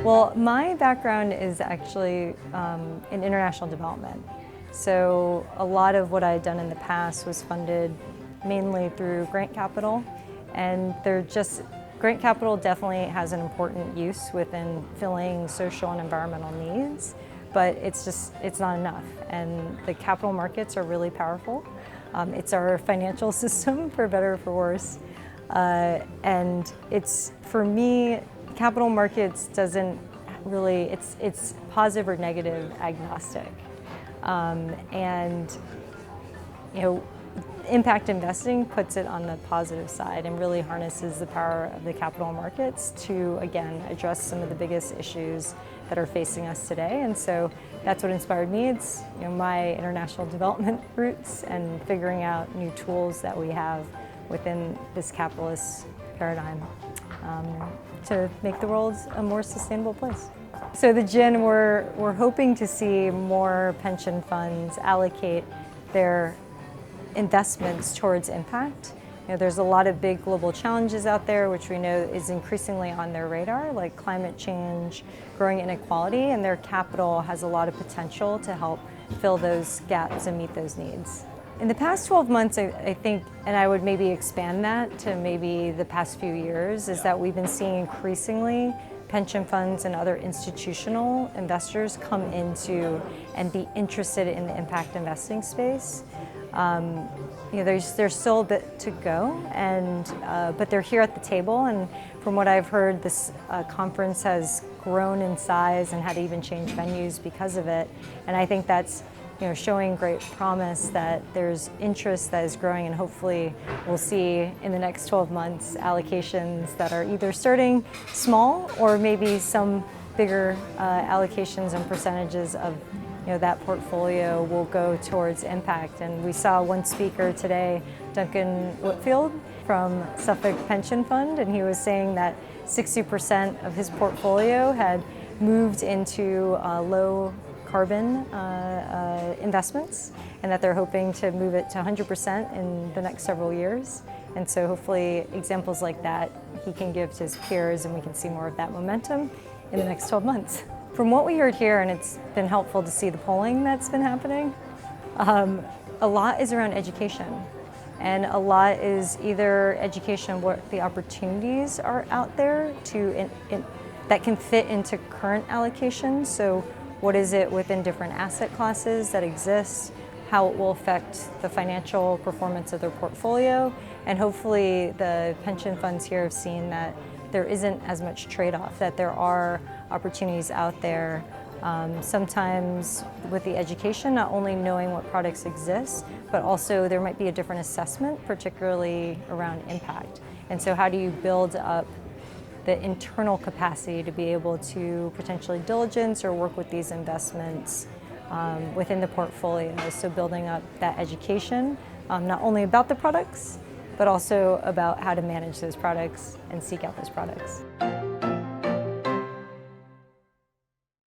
Well, my background is actually in international development. So a lot of what I had done in the past was funded mainly through grant capital, and grant capital definitely has an important use within filling social and environmental needs, but it's not enough. And the capital markets are really powerful. It's our financial system, for better or for worse. And for me, capital markets doesn't really, it's positive or negative agnostic. And impact investing puts it on the positive side and really harnesses the power of the capital markets to, again, address some of the biggest issues that are facing us today. And so that's what inspired me. It's my international development roots and figuring out new tools that we have within this capitalist paradigm to make the world a more sustainable place. So the GIIN, we're hoping to see more pension funds allocate their investments towards impact. There's a lot of big global challenges out there, which we know is increasingly on their radar, like climate change, growing inequality, and their capital has a lot of potential to help fill those gaps and meet those needs. In the past 12 months, I think, and I would maybe expand that to maybe the past few years, is that we've been seeing increasingly pension funds and other institutional investors come into and be interested in the impact investing space. There's still a bit to go, but they're here at the table, and from what I've heard, this conference has grown in size and had to even change venues because of it. And I think that's showing great promise that there's interest that is growing, and hopefully we'll see in the next 12 months allocations that are either starting small or maybe some bigger allocations and percentages of that portfolio will go towards impact. And we saw one speaker today, Duncan Whitfield from Suffolk Pension Fund, and he was saying that 60% of his portfolio had moved into low carbon investments, and that they're hoping to move it to 100% in the next several years. And so hopefully examples like that he can give to his peers, and we can see more of that momentum in the next 12 months. From what we heard here, and it's been helpful to see the polling that's been happening, a lot is around education. And a lot is either education, what the opportunities are out there that can fit into current allocations. So what is it within different asset classes that exist, how it will affect the financial performance of their portfolio, and hopefully the pension funds here have seen that there isn't as much trade-off, that there are opportunities out there, sometimes with the education, not only knowing what products exist, but also there might be a different assessment, particularly around impact. And so how do you build up the internal capacity to be able to potentially diligence or work with these investments within the portfolio? So building up that education, not only about the products, but also about how to manage those products and seek out those products.